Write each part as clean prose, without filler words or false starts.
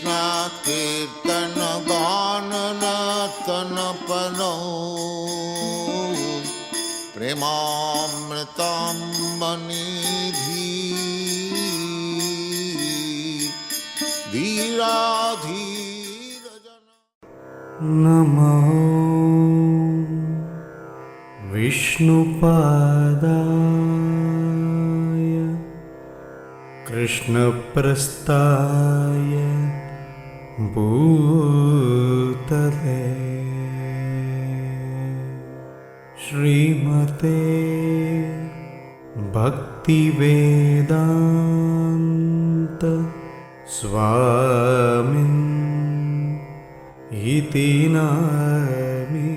कृष्ण कीर्तन गान नर्तन पनो प्रेमामृतं निधि धीराधीर जन। नमो विष्णुपादाय कृष्णप्रस्ताय भूतले श्रीमते भक्तिवेदान्त स्वामिन् इति नामिने।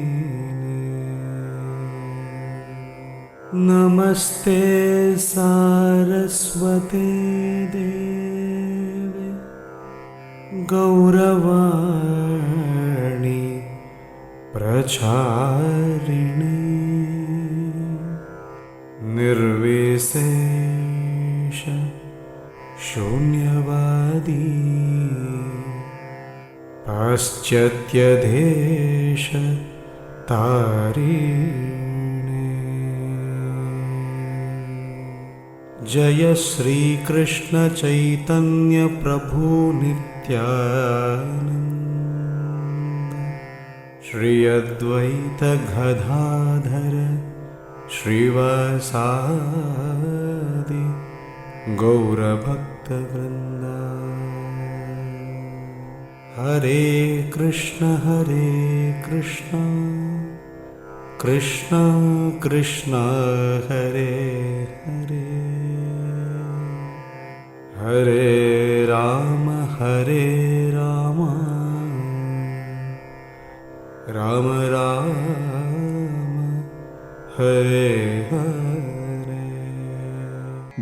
नमस्ते सारस्वते देवे गौरवाणी प्रचारिणे निर्विशेष शून्यवादी पाश्चात्यदेश तारिणे। जय श्री कृष्ण चैतन्य प्रभु नित्यानंद श्री अद्वैत गदाधर श्रीवासादि गौरभक्तवृंदा। हरे कृष्ण कृष्ण कृष्ण हरे हरे, हरे राम राम राम हरे हरे।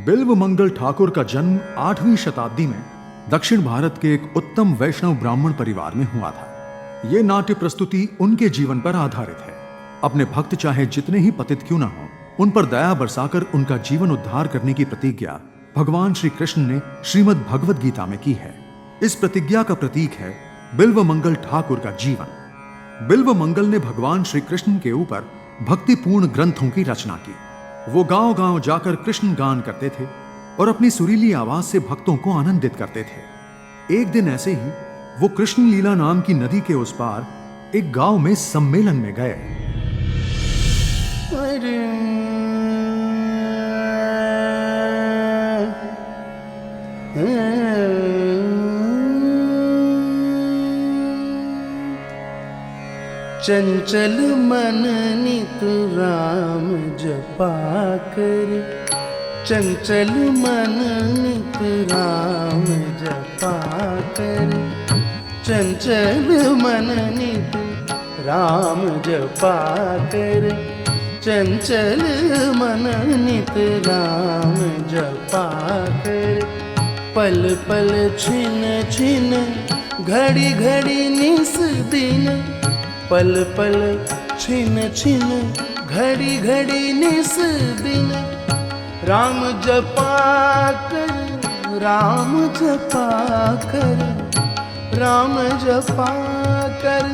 बिल्वमंगल ठाकुर का जन्म 8वीं शताब्दी में दक्षिण भारत के एक उत्तम वैष्णव ब्राह्मण परिवार में हुआ था। ये नाट्य प्रस्तुति उनके जीवन पर आधारित है। अपने भक्त चाहे जितने ही पतित क्यों न हो, उन पर दया बरसाकर उनका जीवन उद्धार करने की प्रतिज्ञा भगवान श्री कृष्ण ने श्रीमद् भगवद गीता में की है। इस प्रतिज्ञा का प्रतीक है बिल्वमंगल ठाकुर का जीवन। बिल्वमंगल ने भगवान श्री कृष्ण के ऊपर भक्तिपूर्ण ग्रंथों की रचना की। वो गांव-गांव जाकर कृष्ण गान करते थे और अपनी सुरीली आवाज से भक्तों को आनंदित करते थे। एक दिन ऐसे ही वो कृष्ण लीला नाम की नदी के उस पार एक गांव में सम्मेलन में गए। चंचल मन नित राम जपा कर, चंचल मन नित राम जपा कर, चंचल मन नित राम जपा कर, चंचल मन नित राम जपा कर। पल पल छिन छिन घड़ी घड़ी निस दिन, पल पल छिन छिन घड़ी घड़ी निस दिन। राम जपा कर, राम जपा कर, राम जपा कर,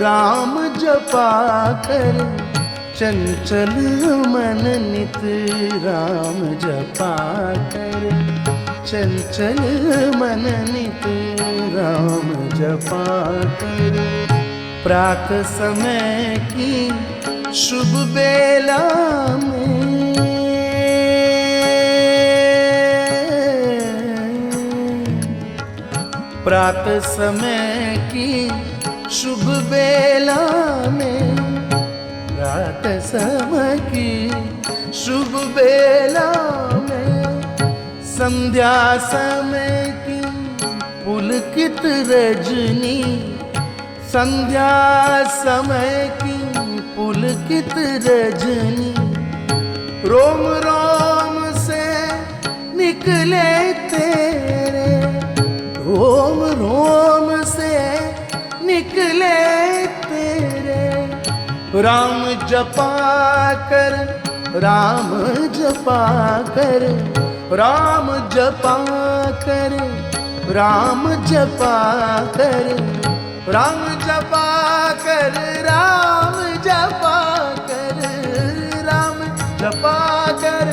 राम जपा कर। चंचल मन नित राम जपा कर, चंचल मन नित राम जपा कर। प्रात समय की शुभ बेला में, प्रात समय की शुभ बेला में, प्रात समय की शुभ बेला में। संध्या समय की पुलकित रजनी, संध्या समय की पुलकित रजनी। रोम रोम से निकले तेरे, रोम रोम से निकले तेरे। राम जपा कर, राम जपा कर, राम जपा कर, राम जपा कर, राम जपा कर, राम जपा कर, राम जपा कर,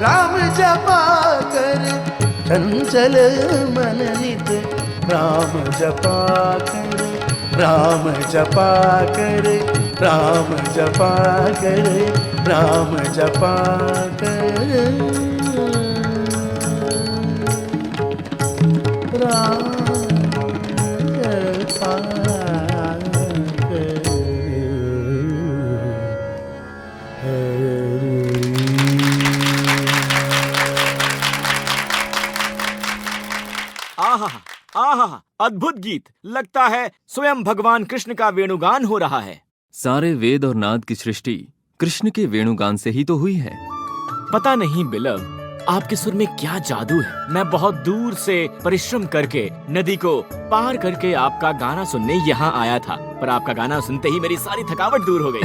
राम जपा कर, चंचल मन नित राम जपा कर, राम जपा कर, राम जपा कर, राम जपा कर, राम जपा आहा आहा, अद्भुत गीत। लगता है स्वयं भगवान कृष्ण का वेणुगान हो रहा है। सारे वेद और नाद की सृष्टि कृष्ण के वेणुगान से ही तो हुई है। पता नहीं बिलव, आपके सुर में क्या जादू है। मैं बहुत दूर से परिश्रम करके नदी को पार करके आपका गाना सुनने यहाँ आया था, पर आपका गाना सुनते ही मेरी सारी थकावट दूर हो गई।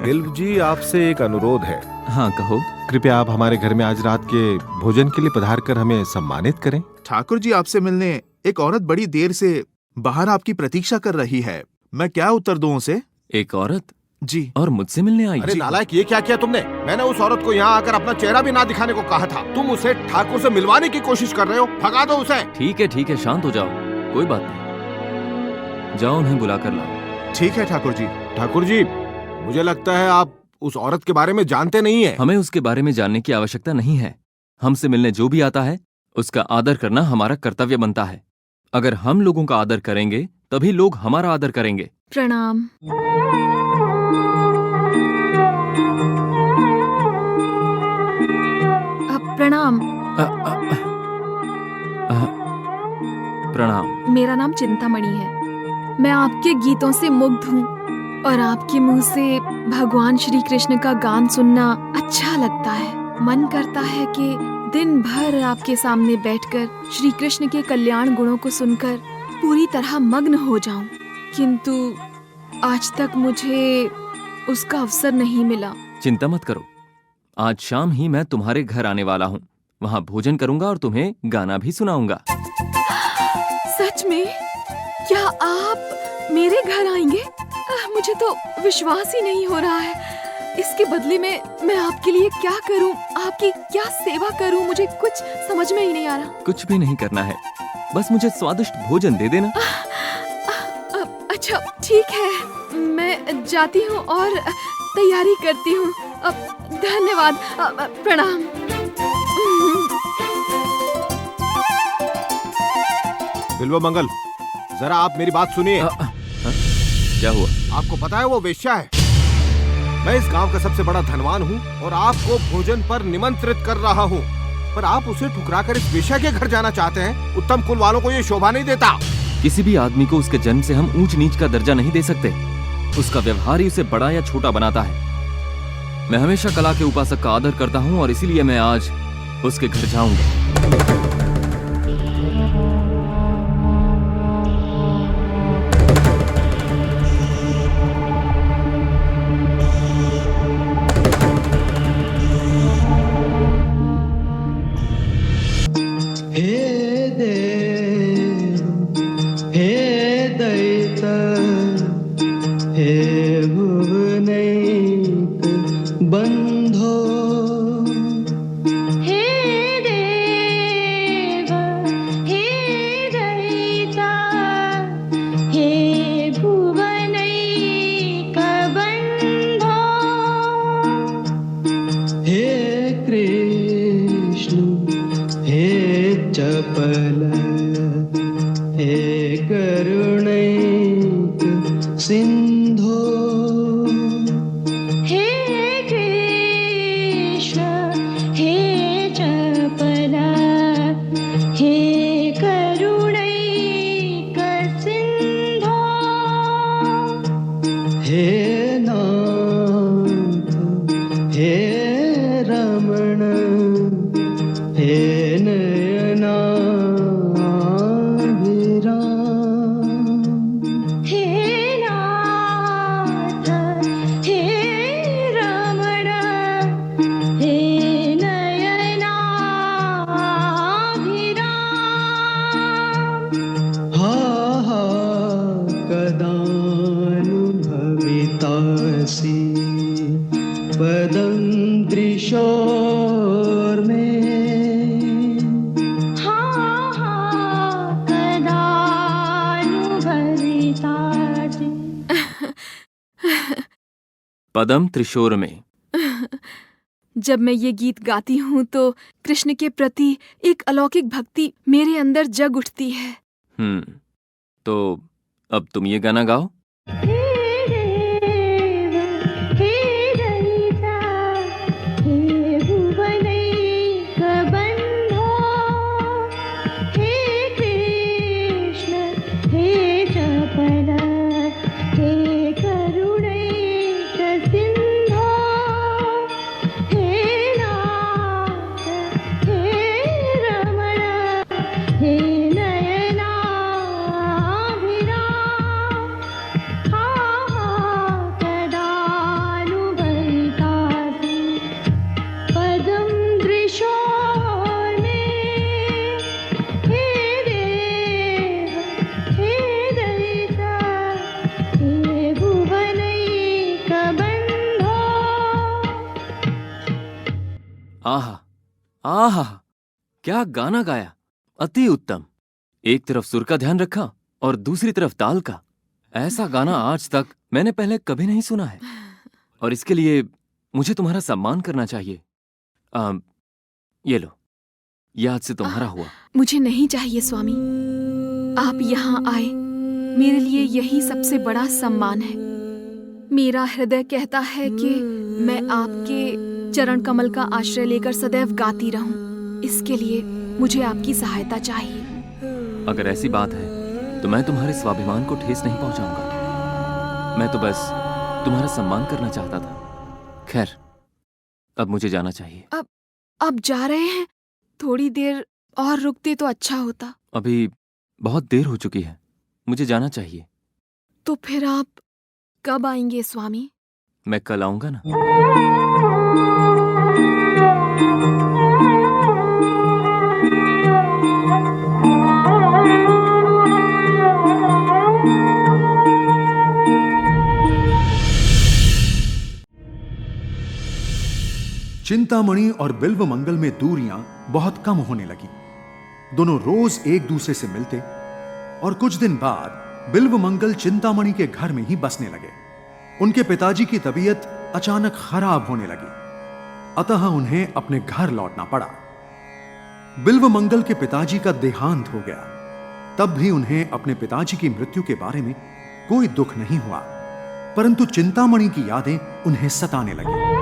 बिल्व जी, आपसे एक अनुरोध है। हाँ कहो। कृपया आप हमारे घर में आज रात के भोजन के लिए पधार कर हमें सम्मानित करें। ठाकुर जी, आपसे मिलने एक औरत बड़ी देर से बाहर आपकी प्रतीक्षा कर रही है। मैं क्या उत्तर दूं उसे? एक औरत? जी। और मुझसे मिलने आई? अरे नालायक, ये क्या किया तुमने? मैंने उस औरत को यहाँ आकर अपना चेहरा भी ना दिखाने को कहा था। तुम उसे ठाकुर से मिलवाने की कोशिश कर रहे हो। भगा दो उसे। ठीक है, शांत हो जाओ, कोई बात नहीं। जाओ उन्हें बुला कर लाओ। ठीक है ठाकुर जी। ठाकुर जी, मुझे लगता है आप उस औरत के बारे में जानते नहीं है। हमें उसके बारे में जानने की आवश्यकता नहीं है। हमसे मिलने जो भी आता है उसका आदर करना हमारा कर्तव्य बनता है। अगर हम लोगों का आदर करेंगे तभी लोग हमारा आदर करेंगे। प्रणाम। प्रणाम। प्रणाम। मेरा नाम चिंतामणि है। मैं आपके गीतों से मुग्ध हूँ और आपके मुंह से भगवान श्री कृष्ण का गान सुनना अच्छा लगता है। मन करता है कि दिन भर आपके सामने बैठकर श्री कृष्ण के कल्याण गुणों को सुनकर पूरी तरह मग्न हो जाऊं, किंतु आज तक मुझे उसका अवसर नहीं मिला। चिंता मत करो, आज शाम ही मैं तुम्हारे घर आने वाला हूँ। वहाँ भोजन करूंगा और तुम्हें गाना भी सुनाऊंगा। सच में? क्या आप मेरे घर आएंगे? मुझे तो विश्वास ही नहीं हो रहा है। इसके बदले में मैं आपके लिए क्या करूं, आपकी क्या सेवा करूं, मुझे कुछ समझ में ही नहीं आ रहा। कुछ भी नहीं करना है, बस मुझे स्वादिष्ट भोजन दे देना। अच्छा ठीक है, मैं जाती हूँ और तैयारी करती हूँ। धन्यवाद। प्रणाम। बिल्व मंगल, जरा आप मेरी बात सुनिए। क्या हुआ? आपको पता है वो वेश्या है। मैं इस गांव का सबसे बड़ा धनवान हूँ और आपको भोजन पर निमंत्रित कर रहा हूँ, पर आप उसे ठुकराकर इस वेश्या के घर जाना चाहते हैं। उत्तम कुल वालों को ये शोभा नहीं देता। किसी भी आदमी को उसके जन्म से हम ऊंच नीच का दर्जा नहीं दे सकते। उसका व्यवहार ही उसे बड़ा या छोटा बनाता है। मैं हमेशा कला के उपासक का आदर करता हूँ और इसीलिए मैं आज उसके घर जाऊंगा। वासी पदम त्रिशोर में पदम त्रिशोर में। जब मैं ये गीत गाती हूँ तो कृष्ण के प्रति एक अलौकिक भक्ति मेरे अंदर जग उठती है। तो अब तुम ये गाना गाओ। आहा आहा, क्या गाना गाया, अति उत्तम। एक तरफ सुर का ध्यान रखा और दूसरी तरफ ताल का। ऐसा गाना आज तक मैंने पहले कभी नहीं सुना है और इसके लिए मुझे तुम्हारा सम्मान करना चाहिए। ये लो, ये आज से तुम्हारा हुआ। मुझे नहीं चाहिए स्वामी। आप यहाँ आए, मेरे लिए यही सबसे बड़ा सम्मान है। मेरा हृदय कहता है कि मैं आपके चरण कमल का आश्रय लेकर सदैव गाती रहूं। इसके लिए मुझे आपकी सहायता चाहिए। अगर ऐसी बात है तो मैं तुम्हारे स्वाभिमान को ठेस नहीं पहुंचाऊंगा। मैं तो बस तुम्हारा सम्मान करना चाहता था। खैर, अब मुझे जाना चाहिए। अब जा रहे हैं? थोड़ी देर और रुकते तो अच्छा होता। अभी बहुत देर हो चुकी है, मुझे जाना चाहिए। तो फिर आप कब आएंगे स्वामी? मैं कल आऊंगा ना। चिंतामणि और बिल्व मंगल में दूरियां बहुत कम होने लगी। दोनों रोज एक दूसरे से मिलते और कुछ दिन बाद बिल्व मंगल चिंतामणि के घर में ही बसने लगे। उनके पिताजी की तबीयत अचानक खराब होने लगी, अतः उन्हें अपने घर लौटना पड़ा। बिल्व मंगल के पिताजी का देहांत हो गया। तब भी उन्हें अपने पिताजी की मृत्यु के बारे में कोई दुख नहीं हुआ, परंतु चिंतामणि की यादें उन्हें सताने लगी।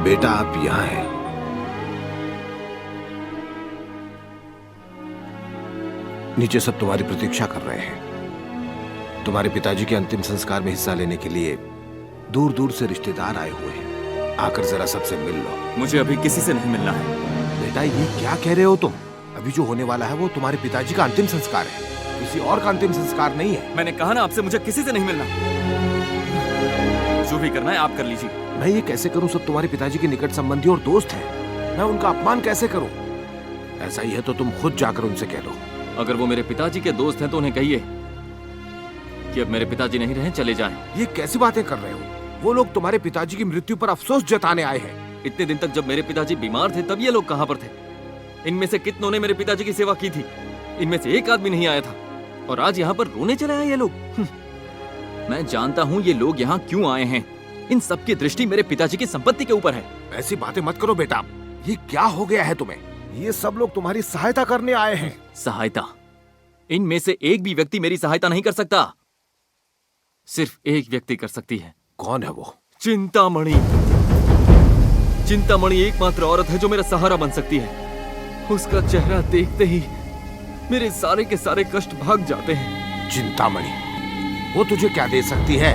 बेटा, आप यहां हैं। नीचे सब तुम्हारी प्रतीक्षा कर रहे हैं। तुम्हारे पिताजी के अंतिम संस्कार में हिस्सा लेने के लिए दूर दूर से रिश्तेदार आए हुए हैं। आकर जरा सबसे मिल लो। मुझे अभी किसी से नहीं मिलना है। बेटा, ये क्या कह रहे हो तुम? अभी जो होने वाला है वो तुम्हारे पिताजी का अंतिम संस्कार है, किसी और का अंतिम संस्कार नहीं है। मैंने कहा ना आपसे, मुझे किसी से नहीं मिलना। जो भी करना है आप कर लीजिए। मैं ये कैसे करूं? सब तुम्हारे पिताजी के निकट संबंधी और दोस्त हैं। मैं उनका अपमान कैसे करूं? ऐसा ही है तो तुम खुद जाकर उनसे कह दो। अगर वो मेरे पिताजी के दोस्त हैं तो उन्हें कहिए कि अब मेरे पिताजी नहीं रहे, चले जाएं। ये कैसी बातें कर रहे हो? वो लोग तुम्हारे पिताजी की मृत्यु पर अफसोस जताने आए हैं। इतने दिन तक जब मेरे पिताजी बीमार थे तब ये लोग कहां पर थे? इनमें से कितनों ने मेरे पिताजी की सेवा की थी? इनमें से एक आदमी नहीं आया था और आज यहाँ पर रोने चले आए ये लोग। मैं जानता हूँ ये लोग यहाँ क्यों आए हैं। इन सबकी दृष्टि मेरे पिताजी की संपत्ति के ऊपर है। ऐसी बातें मत करो बेटा। ये क्या हो गया है तुम्हें? ये सब लोग तुम्हारी सहायता करने आए हैं। सहायता? इनमें से एक भी व्यक्ति मेरी सहायता नहीं कर सकता। सिर्फ एक व्यक्ति कर सकती है। कौन है वो? चिंतामणि। चिंतामणि एकमात्र औरत है जो मेरा सहारा बन सकती है। उसका चेहरा देखते ही मेरे सारे के सारे कष्ट भाग जाते हैं। चिंतामणि, वो तुझे क्या दे सकती है?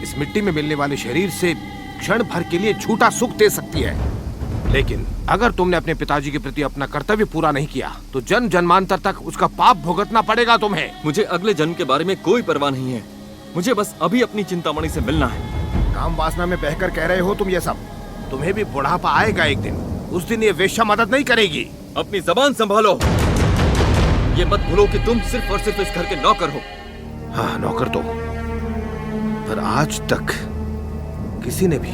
इस मिट्टी में मिलने वाले शरीर से क्षण भर के लिए झूठा सुख दे सकती है, लेकिन अगर तुमने अपने पिताजी के प्रति अपना कर्तव्य पूरा नहीं किया तो जन्म जन्मांतर तक उसका पाप भुगतना पड़ेगा तुम्हें। मुझे अगले जन्म के बारे में कोई परवाह नहीं है। मुझे बस अभी अपनी चिंतामणि से मिलना है। काम वासना में बहकर कह रहे हो तुम ये सब। तुम्हें भी बुढ़ापा आएगा एक दिन, उस दिन ये वेश्या मदद नहीं करेगी। अपनी जबान संभालो। ये मत भूलो कि तुम सिर्फ और सिर्फ इस घर के नौकर हो। हाँ नौकर तो, पर आज तक किसी ने भी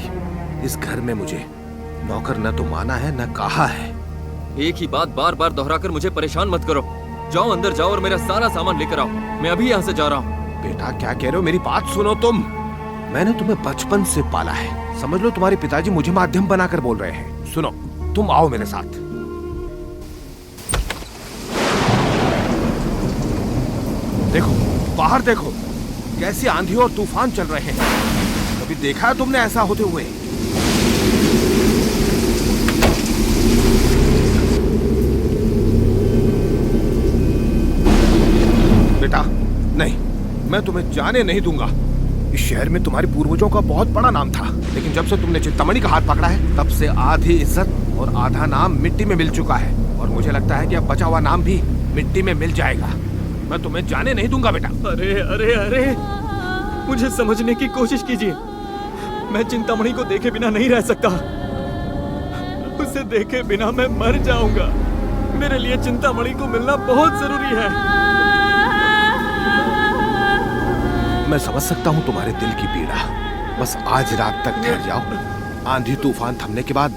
इस घर में मुझे नौकर न तो माना है न कहा है। एक ही बात बार बार दोहराकर मुझे परेशान मत करो। जाओ अंदर जाओ और मेरा सारा सामान लेकर आओ। मैं अभी यहाँ से जा रहा हूँ। बेटा क्या कह रहे हो, मेरी बात सुनो तुम। मैंने तुम्हें बचपन से पाला है, समझ लो तुम्हारे पिताजी मुझे माध्यम बनाकर बोल रहे हैं। सुनो, तुम आओ मेरे साथ। देखो बाहर देखो, कैसी आंधी और तूफान चल रहे हैं। कभी देखा है तुमने ऐसा होते हुए? बेटा नहीं, मैं तुम्हें जाने नहीं दूंगा। इस शहर में तुम्हारे पूर्वजों का बहुत बड़ा नाम था, लेकिन जब से तुमने चिंतामणि का हाथ पकड़ा है तब से आधी इज्जत और आधा नाम मिट्टी में मिल चुका है। और मुझे लगता है कि अब बचा हुआ नाम भी मिट्टी में मिल जाएगा। मैं तुम्हें जाने नहीं दूंगा बेटा। अरे अरे अरे, मुझे समझने की कोशिश कीजिए। मैं चिंतामणि को देखे बिना नहीं रह सकता। उसे देखे बिना मैं मर जाऊंगा। मेरे लिए चिंतामणि को मिलना बहुत जरूरी है। मैं समझ सकता हूँ तुम्हारे दिल की पीड़ा। बस आज रात तक ठहर जाओ। आंधी तूफान थमने के बाद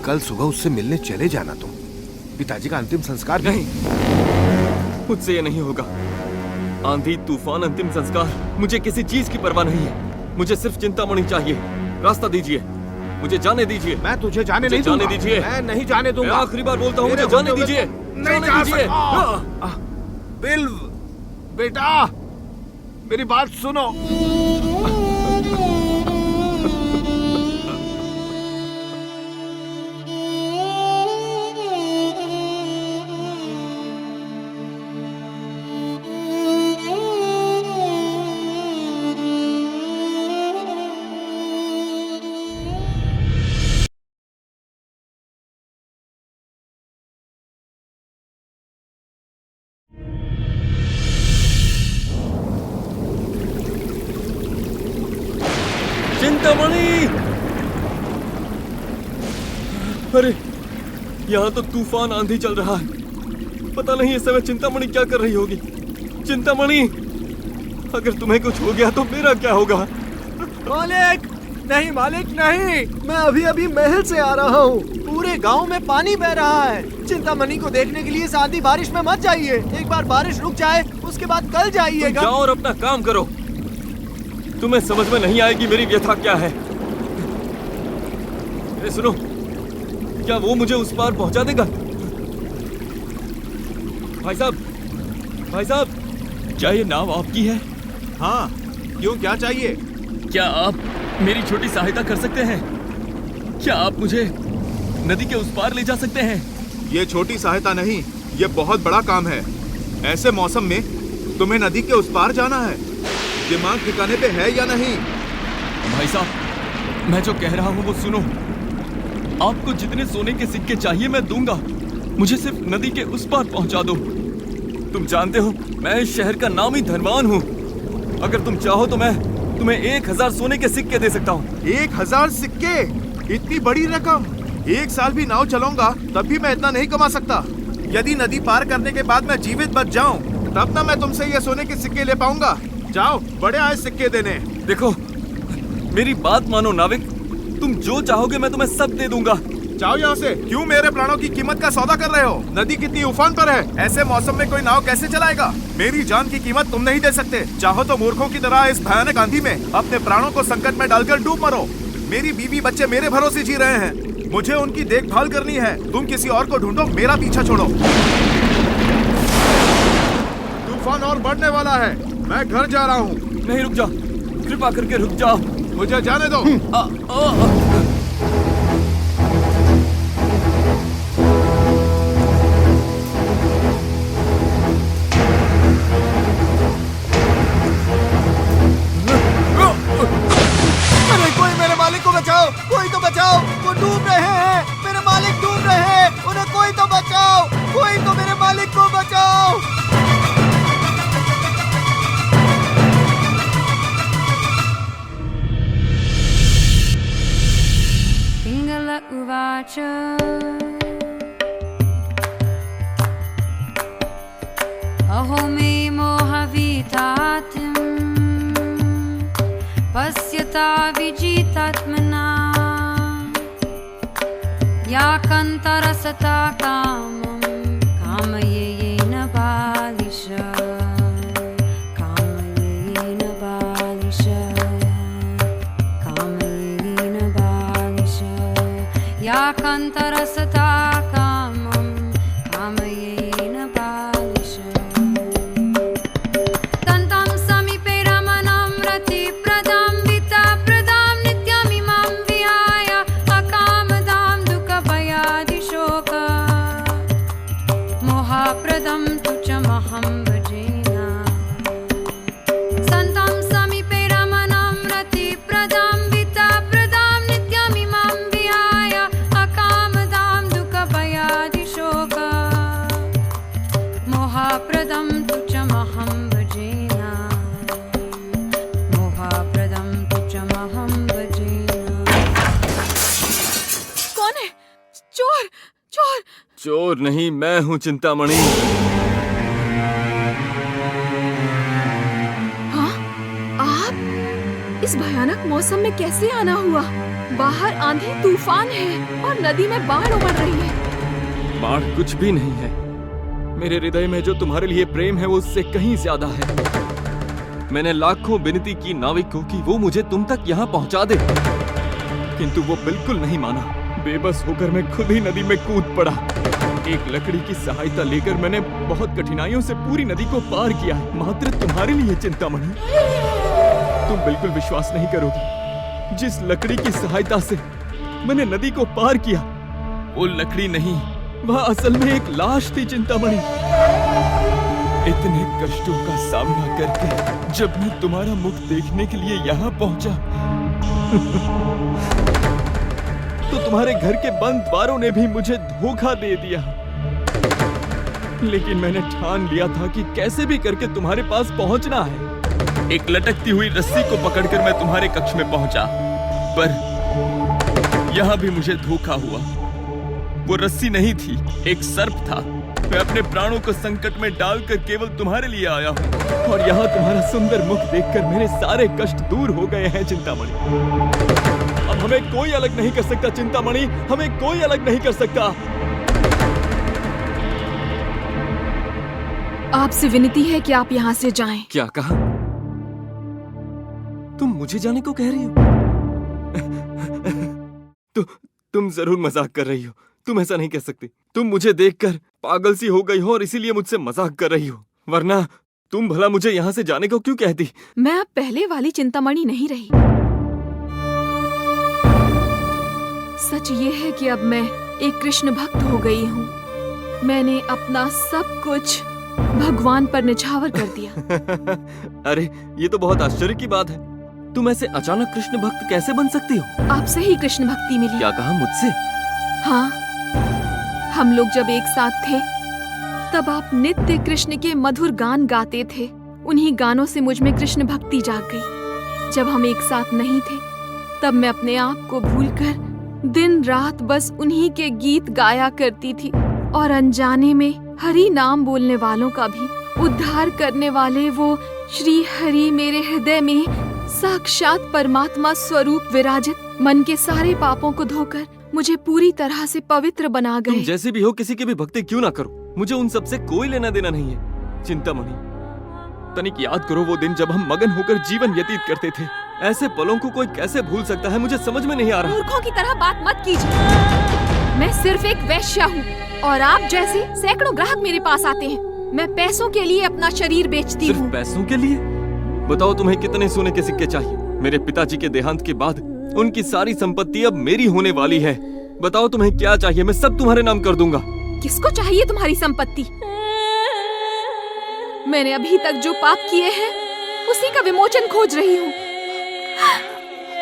कल सुबह उससे मिलने चले जाना तुम। पिताजी का अंतिम संस्कार भी। नहीं, मुझसे ये नहीं होगा। आंधी तूफान अंतिम संस्कार, मुझे किसी चीज की परवाह नहीं है। मुझे सिर्फ चिंतामणि चाहिए। रास्ता दीजिए, मुझे जाने दीजिए। मैं तुझे जाने नहीं जाने दूंगा। दीजिए। मैं नहीं जाने दूंगा। मैं आखिरी बार बोलता हूँ, मुझे जाने दीजिए। नहीं जा सकता। बिल्व बेटा, मेरी बात सुनो। चिंतामणि! अरे, यहाँ तो तूफान आंधी चल रहा है। पता नहीं इस समय चिंतामणि क्या कर रही होगी। चिंतामणि, अगर तुम्हें कुछ हो गया तो मेरा क्या होगा? मालिक नहीं, मालिक नहीं, मैं अभी अभी महल से आ रहा हूँ। पूरे गांव में पानी बह रहा है। चिंतामणि को देखने के लिए इस आंधी बारिश में मत जाइए। एक बार बारिश रुक जाए उसके बाद कल जाइएगा। जाओ और अपना काम करो। तुम्हें समझ में नहीं आएगी मेरी व्यथा क्या है। अरे सुनो, क्या वो मुझे उस पार पहुंचा देगा? भाई साहब, भाई साहब, क्या ये नाव आपकी है? हाँ, क्यों, क्या चाहिए? क्या आप मेरी छोटी सहायता कर सकते हैं? क्या आप मुझे नदी के उस पार ले जा सकते हैं? ये छोटी सहायता नहीं, ये बहुत बड़ा काम है। ऐसे मौसम में तुम्हें नदी के उस पार जाना है। दिमाग ठिकाने पे है या नहीं? भाई साहब, मैं जो कह रहा हूँ वो सुनो। आपको जितने सोने के सिक्के चाहिए मैं दूंगा। मुझे सिर्फ नदी के उस पार पहुंचा दो। तुम जानते हो मैं इस शहर का नामी धनवान हूँ। अगर तुम चाहो तो मैं तुम्हें 1000 सोने के सिक्के दे सकता हूँ। 1000 सिक्के? इतनी बड़ी रकम? 1 साल भी नाव चलाऊंगा तब भी मैं इतना नहीं कमा सकता। यदि नदी पार करने के बाद मैं जीवित बच जाऊं तब ना मैं तुमसे ये सोने के सिक्के ले पाऊंगा। जाओ, बड़े आए सिक्के देने। देखो, मेरी बात मानो नाविक। तुम जो चाहोगे मैं तुम्हें सब दे दूंगा। जाओ यहाँ से। क्यों मेरे प्राणों की कीमत का सौदा कर रहे हो? नदी कितनी उफान पर है, ऐसे मौसम में कोई नाव कैसे चलाएगा? मेरी जान की कीमत तुम नहीं दे सकते। चाहो तो मूर्खों की तरह इस भयानक आंधी में अपने प्राणों को संकट में डालकर डूब मरो। मेरी बीवी बच्चे मेरे भरोसे जी रहे हैं। मुझे उनकी देखभाल करनी है। तुम किसी और को ढूंढो, मेरा पीछा छोड़ो। तूफान और बढ़ने वाला है। मैं घर जा रहा हूँ। नहीं, रुक जाओ, कृपा करके रुक जाओ। मुझे जाने दो। अरे कोई मेरे मालिक को बचाओ, कोई तो बचाओ। वो डूब रहे हैं, मेरे मालिक डूब च अहो मे मोहवितातिं पश्यता विजितात्मना या कन्तरसता कामं कामयेन बालिश कामयेन बालिश कामयेन बालिश या कन्तरसता कामं कामयेन बालिश तन्तं समीपे रमणं रतिप्रदां विताप्रदां नित्यमिमां विहाय अकामदां दुःखभयादिशोक मोहाप्रदं तुच्छमहं भजेन सन्तं समीपे रमणं रतिप्रदां विताप्रदां नित्यमिमां विहाय अकामदां दुःखभयादिशोक मोहाप्रदं तुच्छमहं भजेन मोहाप्रदं तुच्छमहं भजेन। कौन है? चोर! चोर! चोर नहीं, मैं हूँ चिंतामणि। हाँ? आप? इस भयानक मौसम में कैसे आना हुआ? बाहर आंधी तूफान है और नदी में बाढ़ उमड़ रही है। बाढ़ कुछ भी नहीं है। मेरे हृदय में जो तुम्हारे लिए प्रेम है वो उससे कहीं ज्यादा है। मैंने लाखों विनती की नाविक को कि वो मुझे तुम तक यहाँ पहुँचा दे, किंतु वो बिल्कुल नहीं माना। बेबस होकर मैं खुद ही नदी में कूद पड़ा। एक लकड़ी की सहायता लेकर मैंने बहुत कठिनाइयों से पूरी नदी को पार किया, मात्र तुम्हारे लिए चिंतामणि। तुम बिल्कुल विश्वास नहीं करोगी, जिस लकड़ी की सहायता से मैंने नदी को पार किया, वो लकड़ी नहीं, वह असल में एक लाश थी चिंतामणि। इतने कष्टों का सामना करके जब मैं तुम्हारा मुख देखने के लिए यहाँ पहुंचा तो तुम्हारे घर के बंद द्वारों ने भी मुझे धोखा दे दिया। लेकिन मैंने ठान लिया था कि कैसे भी करके तुम्हारे पास पहुंचना है। एक लटकती हुई रस्सी को पकड़कर मैं तुम्हारे कक्ष में पहुंचा, पर यहाँ भी मुझे धोखा हुआ। वो रस्सी नहीं थी, एक सर्प था। मैं अपने प्राणों को संकट में डालकर केवल तुम्हारे लिए आया हूँ, और यहाँ तुम्हारा सुंदर मुख देखकर मेरे सारे कष्ट दूर हो गए हैं चिंतामणि। अब हमें कोई अलग नहीं कर सकता चिंतामणि, हमें कोई अलग नहीं कर सकता। आपसे विनती है कि आप यहाँ से जाएं। क्या कहा? तुम मुझे जाने को कह रही हो? तुम जरूर मजाक कर रही हो। तुम ऐसा नहीं कह सकती। तुम मुझे देखकर पागल सी हो गई हो और इसीलिए मुझसे मजाक कर रही हो, वरना तुम भला मुझे यहाँ से जाने को क्यों कहती? मैं अब पहले वाली चिंतामणि नहीं रही। सच ये है कि अब मैं एक कृष्ण भक्त हो गई हूँ। मैंने अपना सब कुछ भगवान पर निछावर कर दिया। अरे ये तो बहुत आश्चर्य की बात है। तुम ऐसे अचानक कृष्ण भक्त कैसे बन सकती हो? आपसे ही कृष्ण भक्ति मिली। क्या कहा? मुझसे? हाँ, हम लोग जब एक साथ थे तब आप नित्य कृष्ण के मधुर गान गाते थे। उन्हीं गानों से मुझ में कृष्ण भक्ति जाग गई। जब हम एक साथ नहीं थे तब मैं अपने आप को भूलकर दिन रात बस उन्हीं के गीत गाया करती थी, और अनजाने में हरि नाम बोलने वालों का भी उद्धार करने वाले वो श्री हरि मेरे हृदय में साक्षात परमात्मा स्वरूप विराजित मन के सारे पापों को धोकर मुझे पूरी तरह से पवित्र बना गए। तुम जैसे भी हो, किसी की भी भक्ति क्यों ना करो, मुझे उन सब से कोई लेना देना नहीं है। चिंतामणि, तनिक याद करो वो दिन जब हम मगन होकर जीवन व्यतीत करते थे। ऐसे पलों को कोई कैसे भूल सकता है, मुझे समझ में नहीं आ रहा। मूर्खों की तरह बात मत कीजिए। मैं सिर्फ एक वेश्या हूँ और आप जैसे सैकड़ों ग्राहक मेरे पास आते हैं। मैं पैसों के लिए अपना शरीर बेचती हूँ। सिर्फ पैसों के लिए? बताओ तुम्हें कितने सोने के सिक्के चाहिए? मेरे पिताजी के देहांत के बाद उनकी सारी संपत्ति अब मेरी होने वाली है। बताओ तुम्हें क्या चाहिए, मैं सब तुम्हारे नाम कर दूंगा। किसको चाहिए तुम्हारी संपत्ति? मैंने अभी तक जो पाप किए हैं उसी का विमोचन खोज रही हूँ,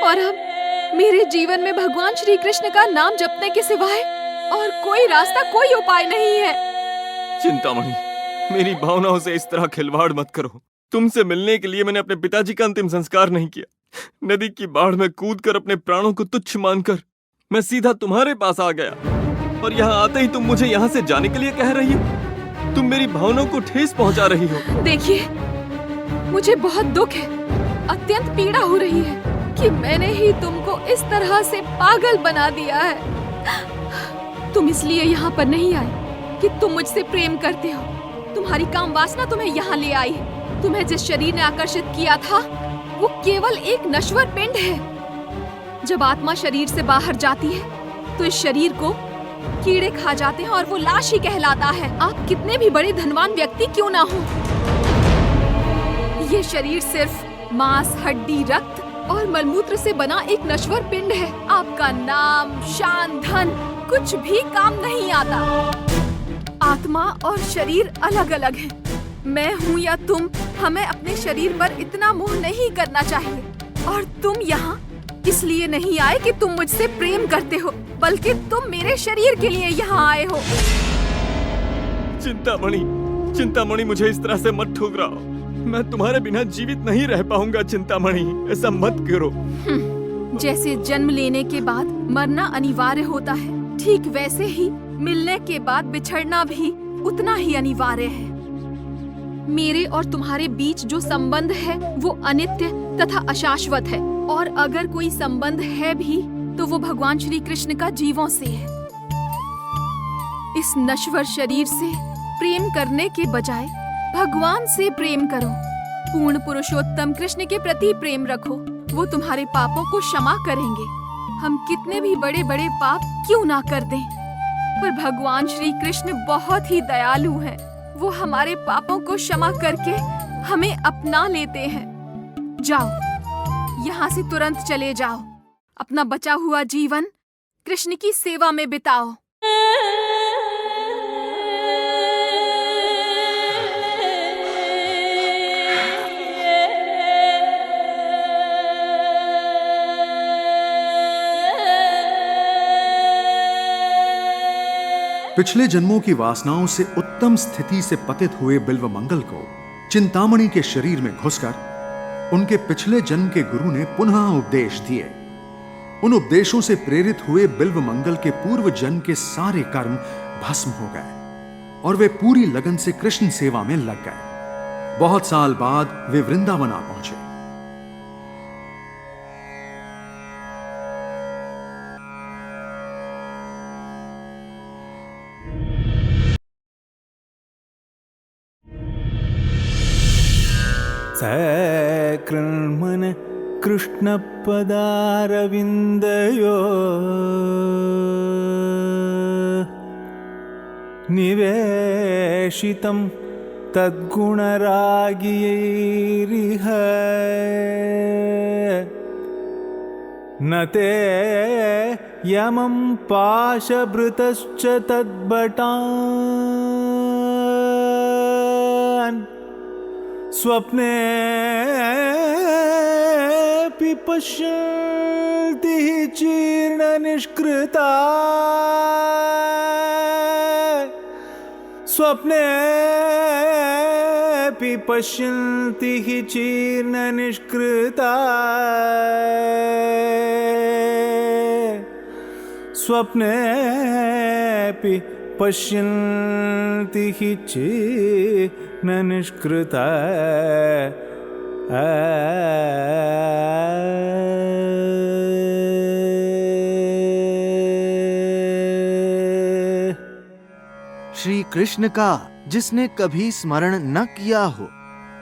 और अब मेरे जीवन में भगवान श्री कृष्ण का नाम जपने के सिवाय और कोई रास्ता, कोई उपाय नहीं है। चिंतामणि, मेरी भावनाओं से इस तरह खिलवाड़ मत करो। तुमसे मिलने के लिए मैंने अपने पिताजी का अंतिम संस्कार नहीं किया। नदी की बाढ़ में कूदकर अपने प्राणों को तुच्छ मानकर मैं सीधा तुम्हारे पास आ गया और यहाँ आते ही तुम मुझे यहाँ से जाने के लिए कह रही हो। तुम मेरी भावनाओं को ठेस पहुँचा रही हो। देखिए, मुझे बहुत दुख है, अत्यंत पीड़ा हो रही है कि मैंने ही तुमको इस तरह से पागल बना दिया है। तुम इसलिए यहाँ पर नहीं आए कि तुम मुझसे प्रेम करते हो। तुम्हारी काम वासना तुम्हें यहाँ ले आई है। तुम्हें जिस शरीर ने आकर्षित किया था वो केवल एक नश्वर पिंड है। जब आत्मा शरीर से बाहर जाती है तो इस शरीर को कीड़े खा जाते हैं और वो लाश ही कहलाता है। आप कितने भी बड़े धनवान व्यक्ति क्यों ना हो, ये शरीर सिर्फ मांस, हड्डी, रक्त और मलमूत्र से बना एक नश्वर पिंड है। आपका नाम, शान, धन कुछ भी काम नहीं आता। आत्मा और शरीर अलग अलग है। मैं हूँ या तुम, हमें अपने शरीर पर इतना मोह नहीं करना चाहिए। और तुम यहाँ इसलिए नहीं आए कि तुम मुझसे प्रेम करते हो, बल्कि तुम मेरे शरीर के लिए यहाँ आए हो। चिंतामणि, मुझे इस तरह से मत ठुकराओ। मैं तुम्हारे बिना जीवित नहीं रह पाऊंगा। चिंतामणि, ऐसा मत करो। जैसे जन्म लेने के बाद मरना अनिवार्य होता है, ठीक वैसे ही मिलने के बाद बिछड़ना भी उतना ही अनिवार्य है। मेरे और तुम्हारे बीच जो संबंध है वो अनित्य तथा अशाश्वत है, और अगर कोई संबंध है भी तो वो भगवान श्री कृष्ण का जीवों से है। इस नश्वर शरीर से प्रेम करने के बजाय भगवान से प्रेम करो। पूर्ण पुरुषोत्तम कृष्ण के प्रति प्रेम रखो, वो तुम्हारे पापों को क्षमा करेंगे। हम कितने भी बड़े बड़े पाप क्यों ना कर दें, पर भगवान श्री कृष्ण बहुत ही दयालु हैं। वो हमारे पापों को क्षमा करके हमें अपना लेते हैं। जाओ, यहाँ से तुरंत चले जाओ। अपना बचा हुआ जीवन कृष्ण की सेवा में बिताओ। पिछले जन्मों की वासनाओं से उत्तम स्थिति से पतित हुए बिल्वमंगल को चिंतामणि के शरीर में घुसकर उनके पिछले जन्म के गुरु ने पुनः उपदेश दिए। उन उपदेशों से प्रेरित हुए बिल्वमंगल के पूर्व जन्म के सारे कर्म भस्म हो गए और वे पूरी लगन से कृष्ण सेवा में लग गए। बहुत साल बाद वे वृंदावन आ पहुंचे। सकृन्मन कृष्णपदारविन्दयो निवेशितं तद्गुणरागियैरिह न ते यमं पाशभृतश्च तद्भटान् स्वप्नेऽपि पश्यन्ति चीर्णनिष्कृता स्वप्नेऽपि पश्यन्ति चीर्णनिष्कृता स्वप्नेऽपि पश्यन्ति चीर्णनिष्कृता श्री कृष्ण का जिसने कभी स्मरण न किया हो,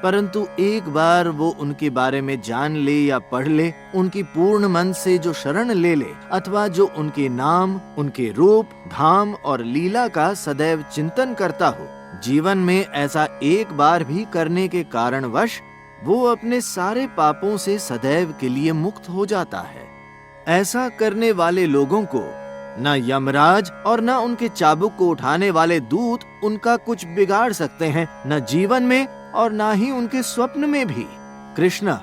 परंतु एक बार वो उनके बारे में जान ले या पढ़ ले, उनकी पूर्ण मन से जो शरण ले ले, अथवा जो उनके नाम, उनके रूप, धाम और लीला का सदैव चिंतन करता हो, जीवन में ऐसा एक बार भी करने के कारणवश वो अपने सारे पापों से सदैव के लिए मुक्त हो जाता है। ऐसा करने वाले लोगों को न यमराज और न उनके चाबुक को उठाने वाले दूत उनका कुछ बिगाड़ सकते हैं, न जीवन में और न ही उनके स्वप्न में भी। कृष्ण,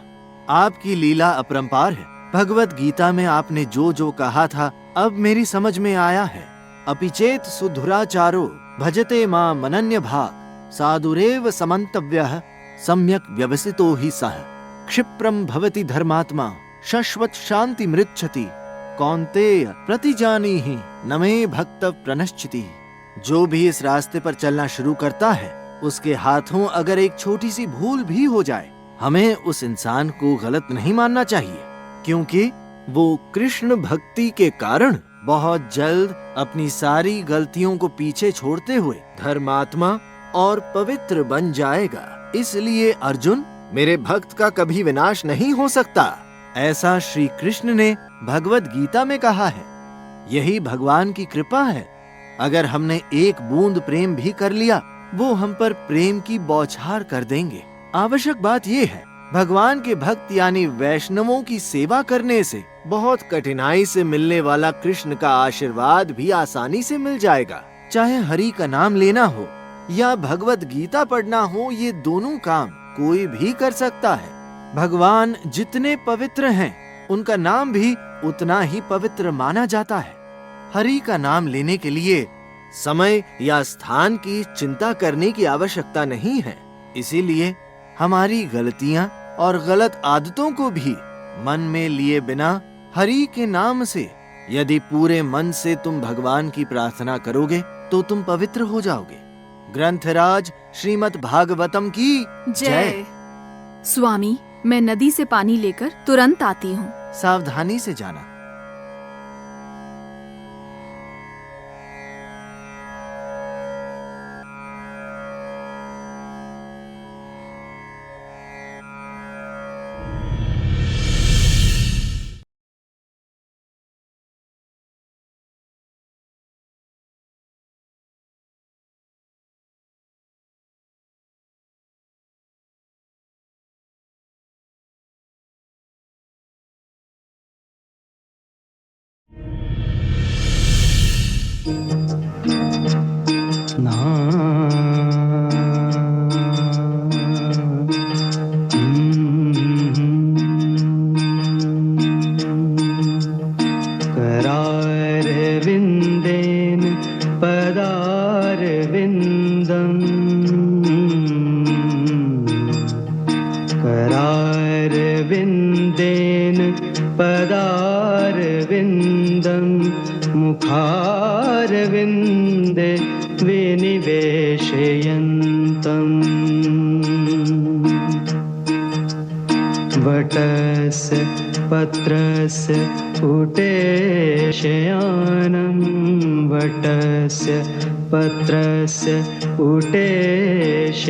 आपकी लीला अपरंपार है। भगवत गीता में आपने जो जो कहा था अब मेरी समझ में आया है। अपिचेत सुधुराचारो भजते मां मनन्य भाग साधुरेव समन्तव्यः सम्यक व्यवसितो ही सह क्षिप्रम भवति धर्मात्मा शाश्वत शांति मृच्छति कौन्तेय प्रतिजानीहि न मे भक्त प्रणश्चिति। जो भी इस रास्ते पर चलना शुरू करता है उसके हाथों अगर एक छोटी सी भूल भी हो जाए, हमें उस इंसान को गलत नहीं मानना चाहिए, क्योंकि वो कृष्ण भक्ति के कारण बहुत जल्द अपनी सारी गलतियों को पीछे छोड़ते हुए धर्मात्मा और पवित्र बन जाएगा। इसलिए अर्जुन, मेरे भक्त का कभी विनाश नहीं हो सकता, ऐसा श्री कृष्ण ने भगवत गीता में कहा है। यही भगवान की कृपा है। अगर हमने एक बूंद प्रेम भी कर लिया, वो हम पर प्रेम की बौछार कर देंगे। आवश्यक बात यह है, भगवान के भक्त यानी वैष्णवों की सेवा करने से बहुत कठिनाई से मिलने वाला कृष्ण का आशीर्वाद भी आसानी से मिल जाएगा। चाहे हरि का नाम लेना हो या भगवत गीता पढ़ना हो, ये दोनों काम कोई भी कर सकता है। भगवान जितने पवित्र हैं, उनका नाम भी उतना ही पवित्र माना जाता है। हरि का नाम लेने के लिए समय या स्थान की चिंता करने की आवश्यकता नहीं है। इसीलिए हमारी गलतियां और गलत आदतों को भी मन में लिए बिना हरि के नाम से यदि पूरे मन से तुम भगवान की प्रार्थना करोगे तो तुम पवित्र हो जाओगे। ग्रंथराज श्रीमद् भागवतम की जय। स्वामी, मैं नदी से पानी लेकर तुरंत आती हूँ। सावधानी से जाना। करारविन्देन पदारविन्दम् करारविन्देन पदारविन्दम् मुखारविन्दे विनिवेशयन्तम् वटस्य पत्रस्य उटेशयानं वटस्य पत्रस्य उटेशयानं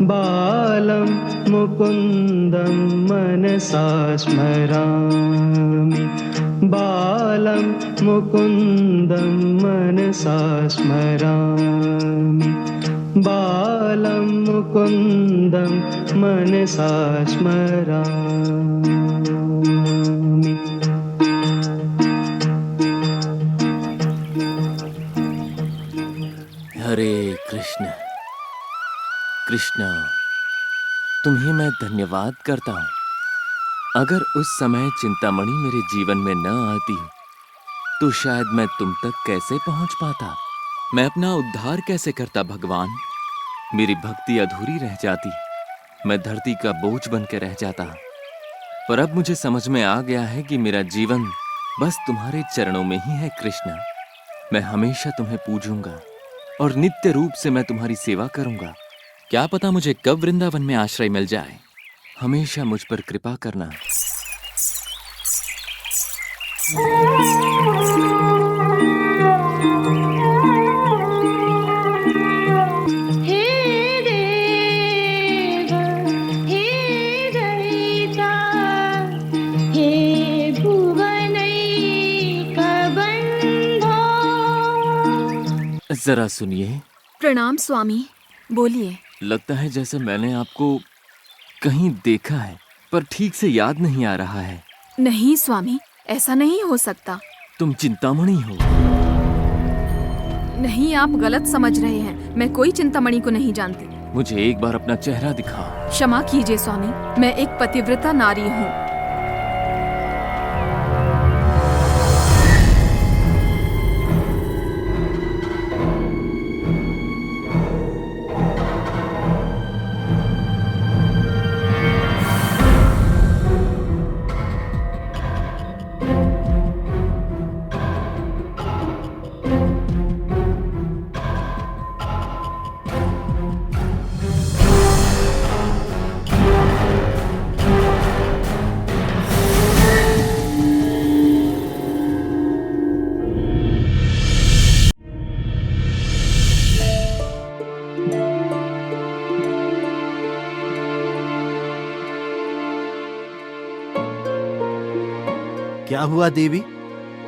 बालं मुकुन्दं मनसा स्मरामि बालं मुकुन्दं मनसा स्मरामि बालं मुकुन्दं मनसा स्मरामि। हरे कृष्ण कृष्ण, तुम्हें मैं धन्यवाद करता हूँ। अगर उस समय चिंतामणि मेरे जीवन में न आती तो शायद मैं तुम तक कैसे पहुंच पाता, मैं अपना उद्धार कैसे करता। भगवान, मेरी भक्ति अधूरी रह जाती, मैं धरती का बोझ बन के रह जाता। पर अब मुझे समझ में आ गया है कि मेरा जीवन बस तुम्हारे चरणों में ही है। कृष्ण, मैं हमेशा तुम्हें पूजूंगा और नित्य रूप से मैं तुम्हारी सेवा करूंगा। क्या पता मुझे कब वृंदावन में आश्रय मिल जाए। हमेशा मुझ पर कृपा करना। जरा सुनिए। प्रणाम स्वामी, बोलिए। लगता है जैसे मैंने आपको कहीं देखा है, पर ठीक से याद नहीं आ रहा है। नहीं स्वामी, ऐसा नहीं हो सकता। तुम चिंतामणि हो? नहीं, आप गलत समझ रहे हैं। मैं कोई चिंतामणि को नहीं जानती। मुझे एक बार अपना चेहरा दिखाओ। क्षमा कीजिए स्वामी, मैं एक पतिव्रता नारी हूँ। क्या हुआ देवी,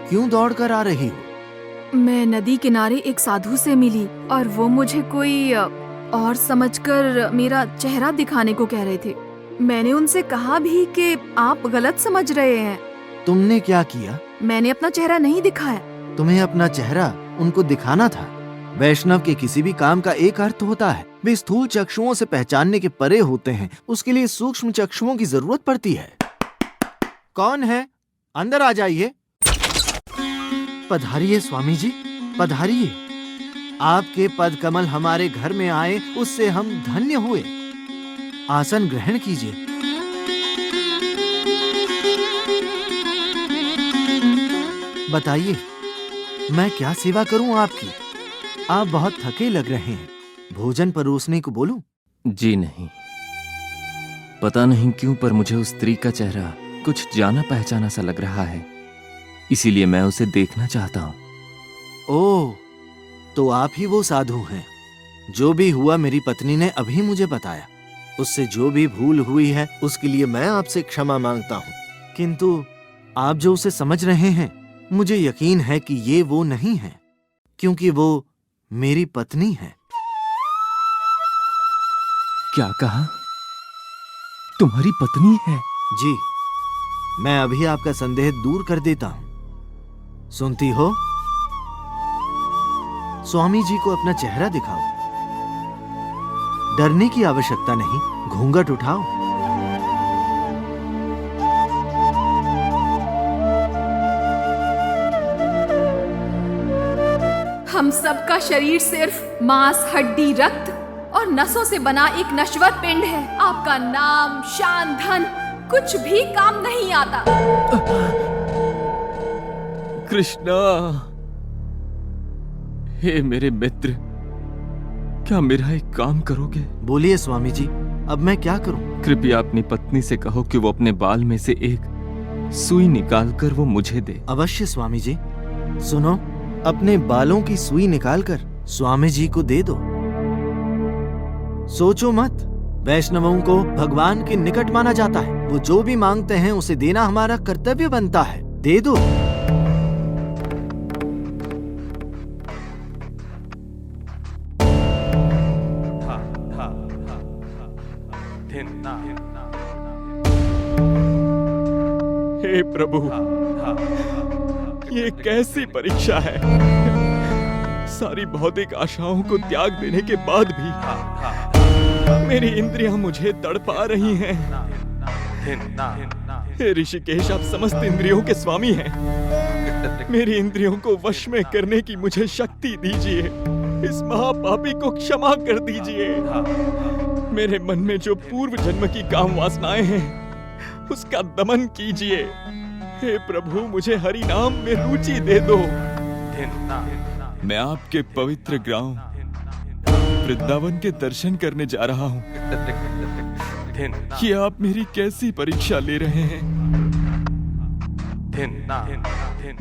क्यों दौड़कर आ रही हो? मैं नदी किनारे एक साधु से मिली और वो मुझे कोई और समझकर मेरा चेहरा दिखाने को कह रहे थे। मैंने उनसे कहा भी कि आप गलत समझ रहे हैं। तुमने क्या किया? मैंने अपना चेहरा नहीं दिखाया। तुम्हें अपना चेहरा उनको दिखाना था। वैष्णव के किसी भी काम का एक अर्थ होता है, वे स्थूल चक्षुओं से पहचानने के परे होते हैं, उसके लिए सूक्ष्म चक्षुओं की जरूरत पड़ती है। कौन है? अंदर आ जाइए। पधारिए स्वामी जी, पधारिए। आपके पद कमल हमारे घर में आए, उससे हम धन्य हुए। आसन ग्रहण कीजिए। बताइए, मैं क्या सेवा करूं आपकी? आप बहुत थके लग रहे हैं, भोजन परोसने को बोलूं? जी नहीं, पता नहीं क्यों पर मुझे उस स्त्री का चेहरा कुछ जाना पहचाना सा लग रहा है, इसीलिए मैं उसे देखना चाहता हूं। ओह, तो आप ही वो साधु हैं। जो भी हुआ मेरी पत्नी ने अभी मुझे बताया। उससे जो भी भूल हुई है उसके लिए मैं आपसे क्षमा मांगता हूँ, किंतु आप जो उसे समझ रहे हैं, मुझे यकीन है कि ये वो नहीं है, क्योंकि वो मेरी पत्नी है। क्या कहा? तुम्हारी पत्नी है? जी, मैं अभी आपका संदेह दूर कर देता हूं। सुनती हो? स्वामी जी को अपना चेहरा दिखाओ। डरने की आवश्यकता नहीं, घूंघट उठाओ। हम सबका शरीर सिर्फ मांस, हड्डी, रक्त और नसों से बना एक नश्वर पिंड है। आपका नाम, शान, धन कुछ भी काम नहीं आता। कृष्णा, हे मेरे मित्र, क्या मेरा एक काम करोगे? बोलिए स्वामी जी, अब मैं क्या करूं? कृपया अपनी पत्नी से कहो कि वो अपने बाल में से एक सुई निकालकर वो मुझे दे। अवश्य स्वामी जी। सुनो, अपने बालों की सुई निकालकर स्वामी जी को दे दो। सोचो मत, वैष्णवों को भगवान के निकट माना जाता है। वो जो भी मांगते हैं उसे देना हमारा कर्तव्य बनता है। दे दो। हे प्रभु, ये कैसी परीक्षा है? सारी भौतिक आशाओं को त्याग देने के बाद भी मेरी इंद्रियां मुझे तड़पा रही हैं। हे ऋषिकेश, आप समस्त इंद्रियों के स्वामी हैं। मेरी इंद्रियों को वश में करने की मुझे शक्ति दीजिए। इस महापापी को क्षमा कर दीजिए। मेरे मन में जो पूर्व जन्म की काम वासनाएं हैं, उसका दमन कीजिए। हे प्रभु, मुझे हरि नाम में रुचि दे दो। मैं आपके पवित्र ग्राम वृंदावन के दर्शन करने जा रहा हूँ। ये आप मेरी कैसी परीक्षा ले रहे हैं?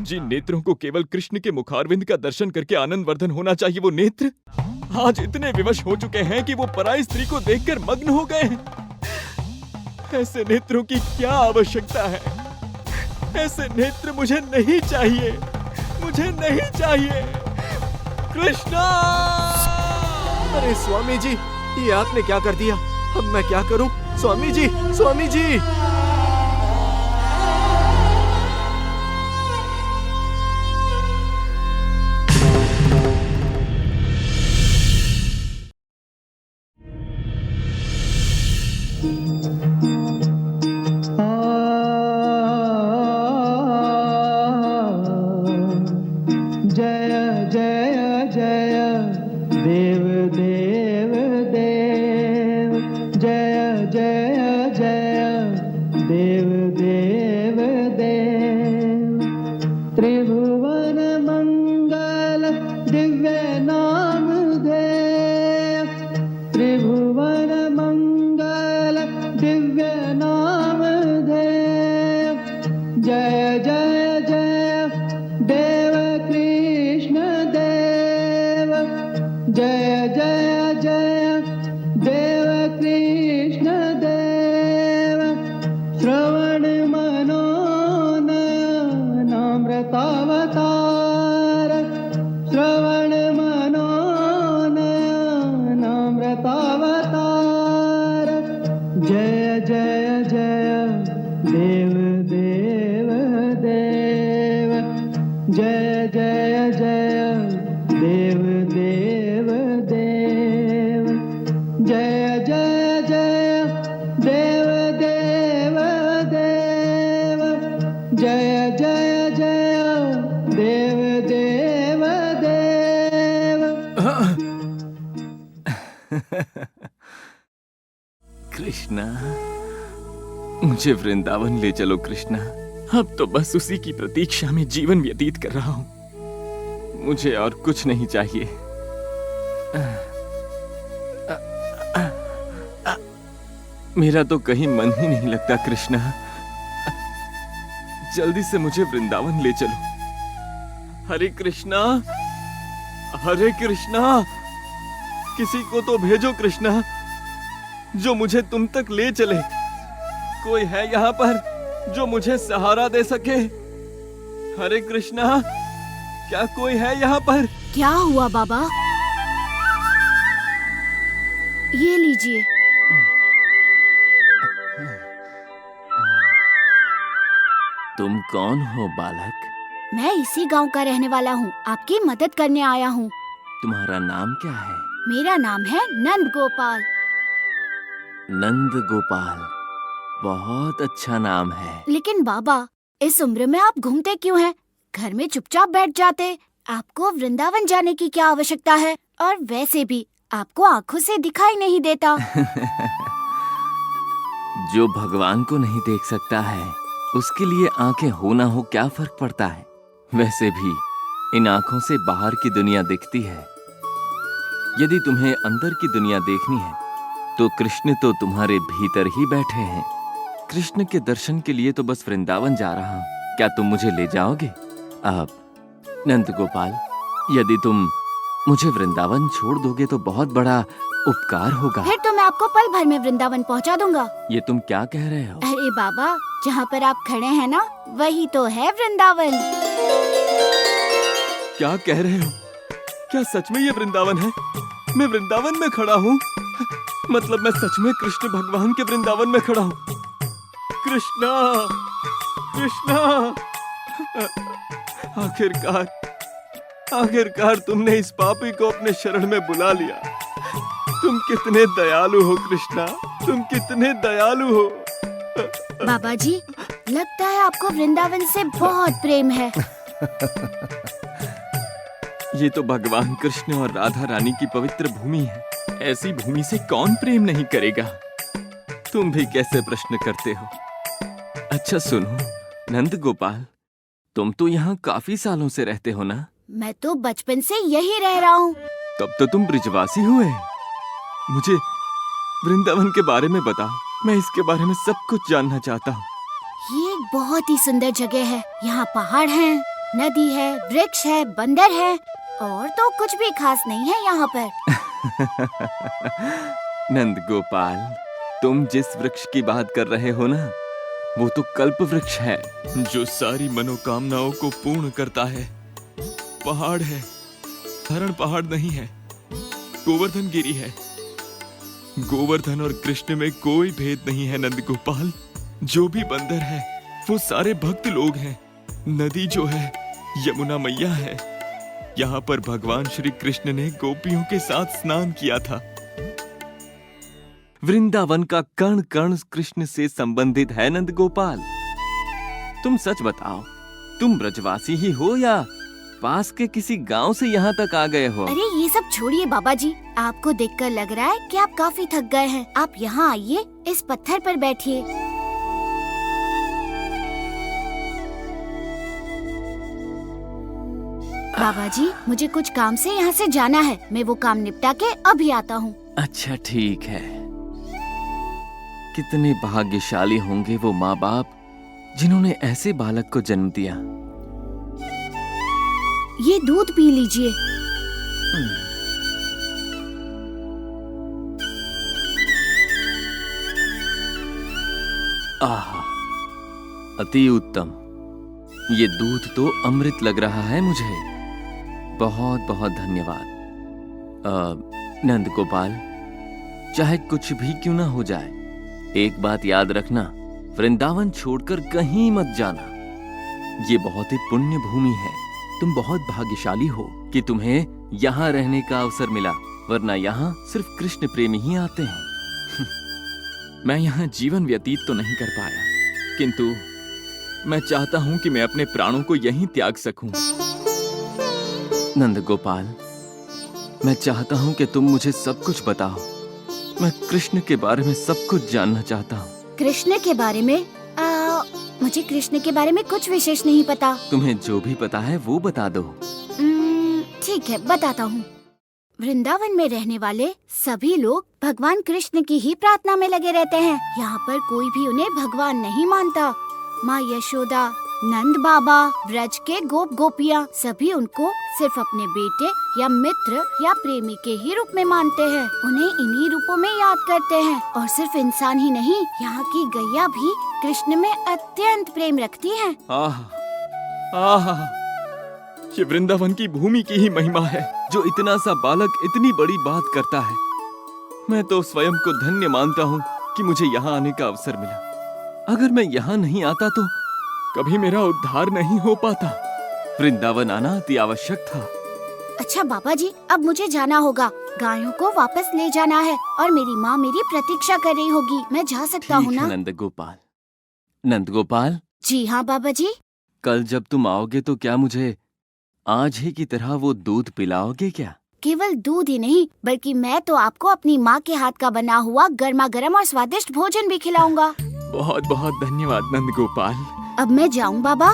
जिन नेत्रों को केवल कृष्ण के मुखारविंद का दर्शन करके आनंद वर्धन होना चाहिए, वो नेत्र आज इतने विवश हो चुके हैं कि वो पराई स्त्री को देखकर मग्न हो गए हैं। ऐसे नेत्रों की क्या आवश्यकता है? ऐसे नेत्र मुझे नहीं चाहिए, मुझे नहीं चाहिए। कृष्णा! अरे स्वामी जी, ये आपने क्या कर दिया? अब मैं क्या करूं? स्वामी जी, स्वामी जी! जय जय जय देव देव देव, जय जय जय देव देव देव। त्रिभुवन मंगल दिव्य नाम देव, त्रिभुवन मंगल दिव्य नाम देव। जय जय जय देव कृष्ण देव, जय जय जय देव कृष्ण देव। जय जय जय देव देव देव, जय जय जय देव देव देव, जय जय जय देव देव देव, जय जय जय देव देव देव। कृष्णा, मुझे वृंदावन ले चलो कृष्णा। अब तो बस उसी की प्रतीक्षा में जीवन व्यतीत कर रहा हूँ। मुझे और कुछ नहीं चाहिए। मेरा तो कहीं मन ही नहीं लगता कृष्णा। जल्दी से मुझे वृंदावन ले चलो। हरे कृष्णा, हरे कृष्णा, किसी को तो भेजो कृष्णा जो मुझे तुम तक ले चले। कोई है यहाँ पर जो मुझे सहारा दे सके? हरे कृष्णा, क्या कोई है यहाँ पर? क्या हुआ बाबा? ये लीजिए। तुम कौन हो बालक? मैं इसी गांव का रहने वाला हूँ, आपकी मदद करने आया हूँ। तुम्हारा नाम क्या है? मेरा नाम है नंद गोपाल। नंद गोपाल, बहुत अच्छा नाम है। लेकिन बाबा, इस उम्र में आप घूमते क्यों हैं? घर में चुपचाप बैठ जाते। आपको वृंदावन जाने की क्या आवश्यकता है? और वैसे भी आपको आँखों से दिखाई नहीं देता। जो भगवान को नहीं देख सकता है, उसके लिए आंखें हो ना हो क्या फर्क पड़ता है? वैसे भी इन आंखों से बाहर की दुनिया दिखती है। यदि तुम्हें अंदर की दुनिया देखनी है तो कृष्ण तो तुम्हारे भीतर ही बैठे हैं। कृष्ण के दर्शन के लिए तो बस वृंदावन जा रहा हूँ। क्या तुम मुझे ले जाओगे? अब नंद गोपाल, यदि तुम मुझे वृंदावन छोड़ दोगे तो बहुत बड़ा उपकार होगा। फिर तो मैं आपको पल भर में वृंदावन पहुंचा दूंगा। ये तुम क्या कह रहे हो? अरे बाबा, जहाँ पर आप खड़े हैं ना, वही तो है वृंदावन। क्या कह रहे हो? क्या सच में ये वृंदावन है? मैं वृंदावन में खड़ा हूँ? मतलब मैं सच में कृष्ण भगवान के वृंदावन में खड़ा हूँ। कृष्णा, कृष्णा, आखिरकार तुमने इस पापी को अपने शरण में बुला लिया। तुम कितने दयालु हो कृष्णा, तुम कितने दयालु हो। बाबा जी, लगता है आपको वृंदावन से बहुत प्रेम है। ये तो भगवान कृष्ण और राधा रानी की पवित्र भूमि है। ऐसी भूमि से कौन प्रेम नहीं करेगा? तुम भी कैसे प्रश्न करते हो? अच्छा सुनो नंद गोपाल, तुम तो यहाँ काफी सालों से रहते हो ना? मैं तो बचपन से यही रह रहा हूँ। तब तो तुम ब्रिजवासी हुए। मुझे वृंदावन के बारे में बताओ, मैं इसके बारे में सब कुछ जानना चाहता हूँ। ये एक बहुत ही सुंदर जगह है। यहाँ पहाड़ हैं, नदी है, वृक्ष है, बंदर है, और तो कुछ भी खास नहीं है यहाँ पर। नंद गोपाल, तुम जिस वृक्ष की बात कर रहे हो ना, वो तो कल्प वृक्ष है जो सारी मनोकामनाओं को पूर्ण करता है। पहाड़ है, धरण पहाड़ नहीं है, गोवर्धन गिरी है। गोवर्धन और कृष्ण में कोई भेद नहीं है नंद गोपाल। जो भी बंदर है वो सारे भक्त लोग हैं। नदी जो है यमुना मैया है। यहाँ पर भगवान श्री कृष्ण ने गोपियों के साथ स्नान किया था। वृंदावन का कण कण कृष्ण से संबंधित है नंद गोपाल। तुम सच बताओ, तुम ब्रजवासी ही हो या पास के किसी गांव से यहाँ तक आ गए हो? अरे ये सब छोड़िए बाबा जी, आपको देखकर लग रहा है कि आप काफी थक गए हैं। आप यहाँ आइए, इस पत्थर पर बैठिए। बाबा जी, मुझे कुछ काम से यहाँ से जाना है। मैं वो काम निपटा के अभी आता हूँ। अच्छा ठीक है। कितने भाग्यशाली होंगे वो माँ बाप जिन्होंने ऐसे बालक को जन्म दिया। ये दूध पी लीजिए। आहा, अति उत्तम। ये दूध तो अमृत लग रहा है मुझे। बहुत बहुत धन्यवाद। नंद गोपाल, चाहे कुछ भी क्यों ना हो जाए, एक बात याद रखना, वृंदावन छोड़कर कहीं मत जाना। ये बहुत ही पुण्य भूमि है। तुम बहुत भाग्यशाली हो कि तुम्हें यहाँ रहने का अवसर मिला, वरना यहाँ सिर्फ कृष्ण प्रेमी ही आते हैं। मैं यहाँ जीवन व्यतीत तो नहीं कर पाया, किंतु मैं चाहता हूँ कि मैं अपने प्राणों को यहीं त्याग सकूं। नंद गोपाल, मैं चाहता हूँ कि तुम मुझे सब कुछ बताओ। मैं कृष्ण के बारे में सब कुछ जानना चाहता हूँ। कृष्ण के बारे में? मुझे कृष्ण के बारे में कुछ विशेष नहीं पता। तुम्हें जो भी पता है वो बता दो। ठीक है, बताता हूँ। वृंदावन में रहने वाले सभी लोग भगवान कृष्ण की ही प्रार्थना में लगे रहते हैं। यहाँ पर कोई भी उन्हें भगवान नहीं मानता। माँ यशोदा, नंद बाबा, ब्रज के गोप गोपियाँ सभी उनको सिर्फ अपने बेटे या मित्र या प्रेमी के ही रूप में मानते हैं। उन्हें इन्हीं रूपों में याद करते हैं। और सिर्फ इंसान ही नहीं, यहाँ की गैया भी कृष्ण में अत्यंत प्रेम रखती है। ये वृंदावन की भूमि की ही महिमा है, जो इतना सा बालक इतनी बड़ी बात करता है। मैं तो स्वयं को धन्य मानता हूँ कि मुझे यहाँ आने का अवसर मिला। अगर मैं यहाँ नहीं आता तो कभी मेरा उद्धार नहीं हो पाता। वृंदावन आना अति आवश्यक था। अच्छा बाबा जी, अब मुझे जाना होगा। गायों को वापस ले जाना है और मेरी माँ मेरी प्रतीक्षा कर रही होगी। मैं जा सकता हूँ ना? नंद गोपाल। नंद गोपाल। जी हाँ बाबा जी। कल जब तुम आओगे तो क्या मुझे आज ही की तरह वो दूध पिलाओगे क्या? केवल दूध ही नहीं, बल्कि मैं तो आपको अपनी माँ के हाथ का बना हुआ गर्मा गर्म और स्वादिष्ट भोजन भी खिलाऊंगा। बहुत बहुत धन्यवाद नंद गोपाल। अब मैं जाऊँ बाबा?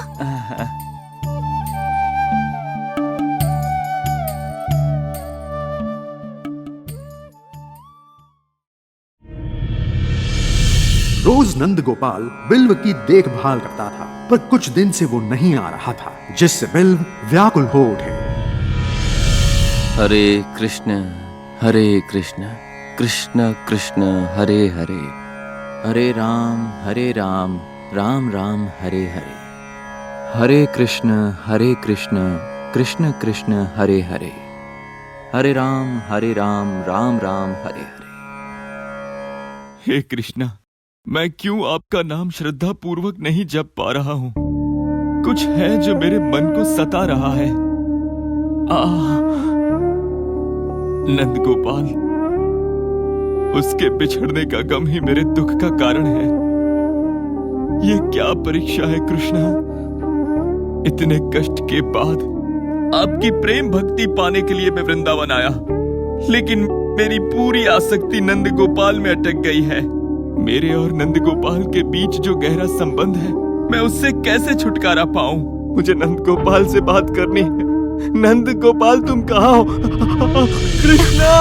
रोज नंद गोपाल बिल्व की देखभाल करता था, पर कुछ दिन से वो नहीं आ रहा था, जिससे बिल्व व्याकुल हो उठे। हरे कृष्ण कृष्ण कृष्ण हरे हरे, हरे राम राम राम हरे हरे, हरे कृष्ण कृष्ण कृष्ण हरे हरे, हरे राम राम राम हरे हरे। हे कृष्णा, मैं क्यों आपका नाम श्रद्धा पूर्वक नहीं जप पा रहा हूँ? कुछ है जो मेरे मन को सता रहा है। नंद गोपाल, उसके बिछड़ने का गम ही मेरे दुख का कारण है। ये क्या परीक्षा है कृष्णा? इतने कष्ट के बाद आपकी प्रेम भक्ति पाने के लिए मैं वृंदावन आया, लेकिन मेरी पूरी आसक्ति नंद गोपाल में अटक गई है। मेरे और नंद गोपाल के बीच जो गहरा संबंध है, मैं उससे कैसे छुटकारा पाऊं? मुझे नंद गोपाल से बात करनी है। नंद गोपाल, तुम कहाँ हो? कृष्णा!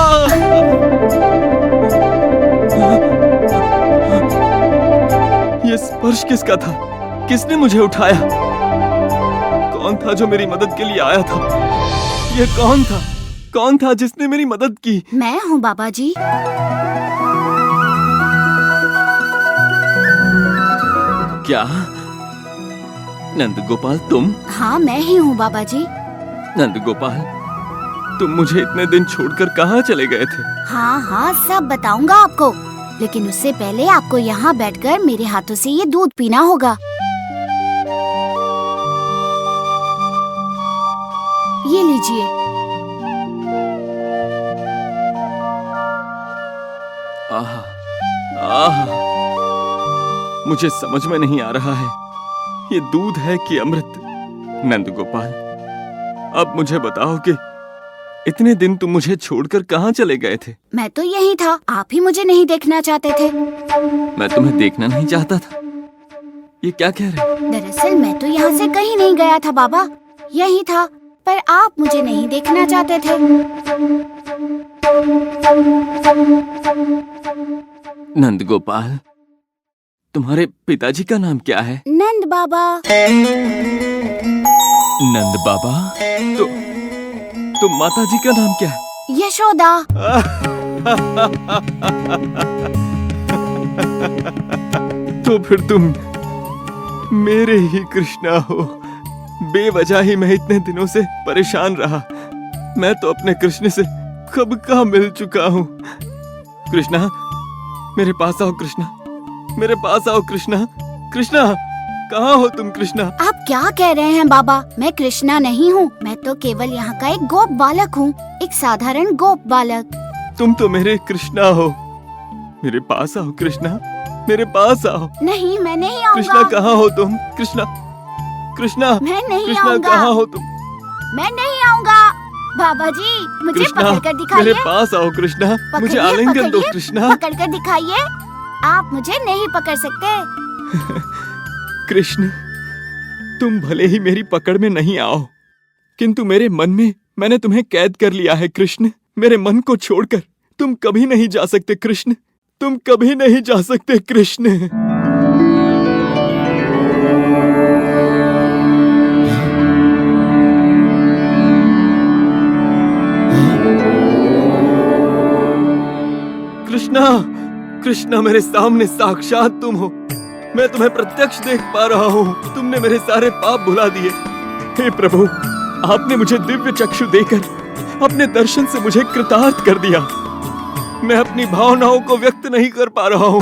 ये स्पर्श किसका था? किसने मुझे उठाया? कौन था जो मेरी मदद के लिए आया था? ये कौन था? कौन था जिसने मेरी मदद की? मैं हूँ बाबा जी। क्या? नंद गोपाल तुम? हाँ, मैं ही हूँ बाबा जी। नंद गोपाल, तुम मुझे इतने दिन छोड़कर कहाँ चले गए थे? हाँ, सब बताऊंगा आपको, लेकिन उससे पहले आपको यहाँ बैठकर मेरे हाथों से ये दूध पीना होगा। ये लीजिए। मुझे समझ में नहीं आ रहा है, ये दूध है कि अमृत? नंद गोपाल, अब मुझे बताओ कि इतने दिन तुम मुझे छोड़कर कहाँ चले गए थे? मैं तो यही था, आप ही मुझे नहीं देखना चाहते थे। मैं तुम्हें देखना नहीं चाहता था? ये क्या कह रहे? दरअसल मैं तो यहाँ से कहीं नहीं गया था बाबा, यही था, पर आप मुझे नहीं देखना चाहते थे। नंद गोपाल, तुम्हारे पिताजी का नाम क्या है? नंद बाबा। नंद बाबा? तो माताजी का नाम क्या है? यशोदा। तो फिर तुम मेरे ही कृष्णा हो। बेवजह ही मैं इतने दिनों से परेशान रहा। मैं तो अपने कृष्ण से कब का मिल चुका हूँ। कृष्णा, मेरे पास आओ कृष्णा, मेरे पास आओ कृष्णा। कृष्णा, कहाँ हो तुम कृष्णा? आप क्या कह रहे हैं बाबा? मैं कृष्णा नहीं हूँ। मैं तो केवल यहाँ का एक गोप बालक हूँ, एक साधारण गोप बालक। तुम तो मेरे कृष्णा हो। मेरे पास आओ कृष्णा, मेरे पास आओ। नहीं, मैं नहीं आऊँगा। कृष्णा, कहाँ हो तुम? कृष्णा, कृष्णा, मैं नहीं कृष्णा, आऊँगा। कहाँ हो तुम? मैं नहीं आऊँगा। बाबा जी, मुझे कृष्णा, पकड़ कर दिखाइए। मेरे पास आओ कृष्णा, मुझे पकड़िए, आलिंगन दो पकड़िए, कृष्णा। पकड़ कर दिखाइए। आप मुझे नहीं पकड़ सकते। कृष्ण, तुम भले ही मेरी पकड़ में नहीं आओ, किंतु मेरे मन में मैंने तुम्हें कैद कर लिया है कृष्ण। मेरे मन को छोड़कर तुम कभी नहीं जा सकते कृष्ण, तुम कभी नहीं जा सकते कृष्ण। कृष्णा, कृष्णा, मेरे सामने साक्षात तुम हो। मैं तुम्हें प्रत्यक्ष देख पा रहा हूँ। तुमने मेरे सारे पाप भुला दिए। हे प्रभु, आपने मुझे दिव्य चक्षु देकर अपने दर्शन से मुझे कृतार्थ कर दिया। मैं अपनी भावनाओं को व्यक्त नहीं कर पा रहा हूँ।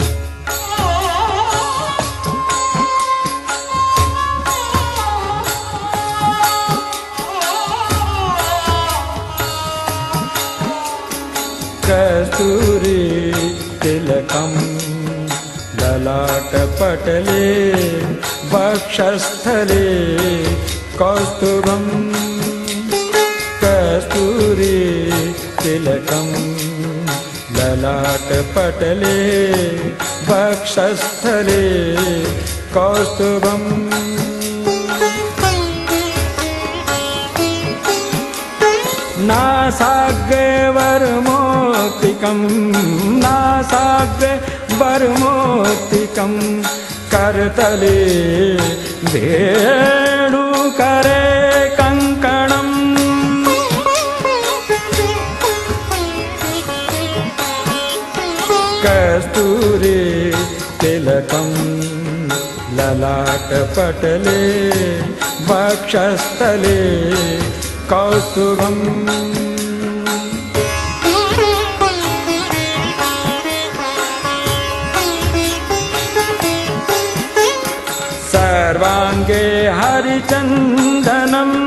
कस्तूरी तिलकम ललाटपटले वक्षस्थले कौस्तुभम। कस्तूरी तिलकम ललाटपटले वक्षस्थले कौस्तुभम। नासाग्रे वरमोक्तिकं, नासाग्रे वरमोक्तिकं, करतले वेणुकरे कङ्कणम्। कस्तूरी तिलकं ललाटपटले वक्षस्थले कौस्तुभम्। सर्वांगे हरिचन्दनम्,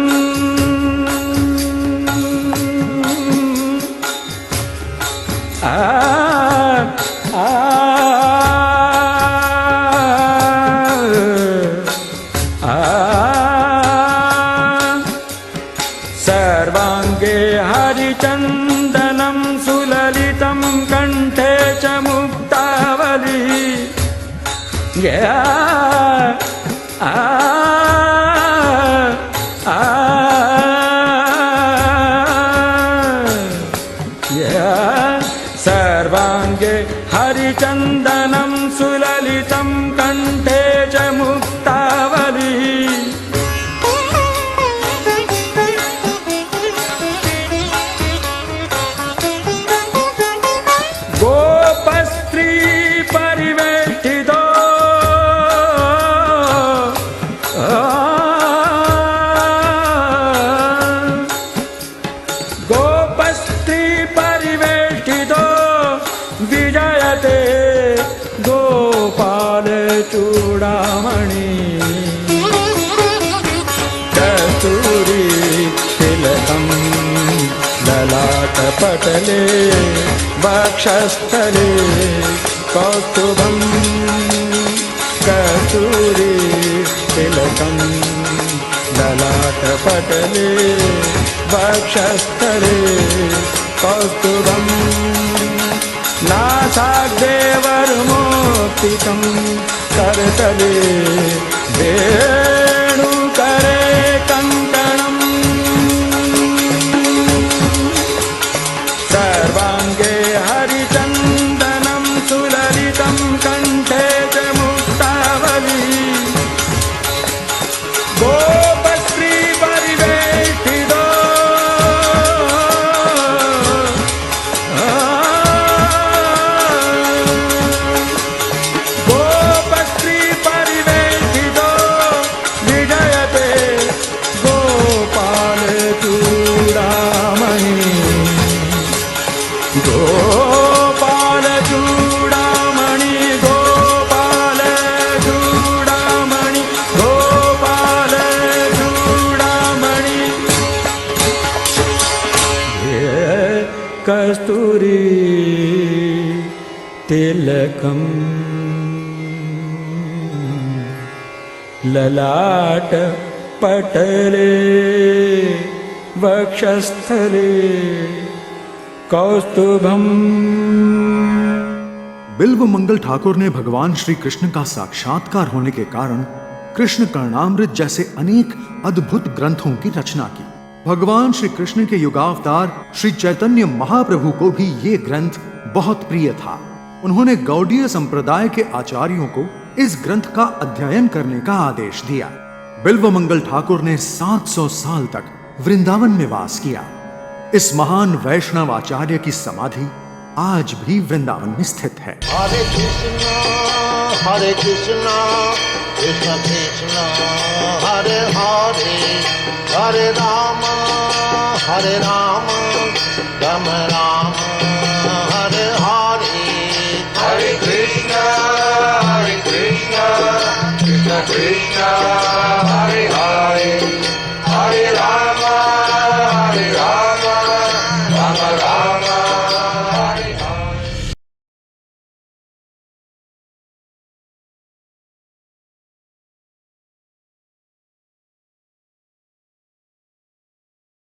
सर्वांगे हरिचन्दनं सुललितं कण्ठे च मुक्तावली। सर्वांगे हरिचन्दनं सुललितं कण्ठे च मुक्तावली। गोपस्त्री परिवेष्टितो गोपस्त्री परिवेष्टितो विजयते गोपाल चूड़ामणि। कस्तूरी तिलकं ललाटपटले वक्षस्थले कौस्तुभम्। कस्तूरी तिलकं ललाटपटले वक्षस्थले कौस्तुभम्। नासाग्रे वरमोक्तिकं, करतले वेणुकरे कङ्कणम्। सर्वांगे हरिचन्दनं सुललितं कण्ठे च मुक्तावली। गोपस्त्री परिवेष्टितो गोपस्त्री परिवेष्टितो तिलकम् ललाट पटले वक्षस्थले कौस्तुभम्। बिल्व मंगल ठाकुर ने भगवान श्री कृष्ण का साक्षात्कार होने के कारण कृष्ण कर्णामृत जैसे अनेक अद्भुत ग्रंथों की रचना की। भगवान श्री कृष्ण के युगावतार श्री चैतन्य महाप्रभु को भी ये ग्रंथ बहुत प्रिय था। उन्होंने गौड़ीय संप्रदाय के आचार्यों को इस ग्रंथ का अध्ययन करने का आदेश दिया। बिल्व मंगल ठाकुर ने 700 साल तक वृंदावन में वास किया। इस महान वैष्णव आचार्य की समाधि आज भी वृंदावन में स्थित है। हरे कृष्णा कृष्ण कृष्ण हरे हरे, हरे राम राम राम हरे हरे। हरे कृष्ण कृष्ण कृष्ण हरे हरे।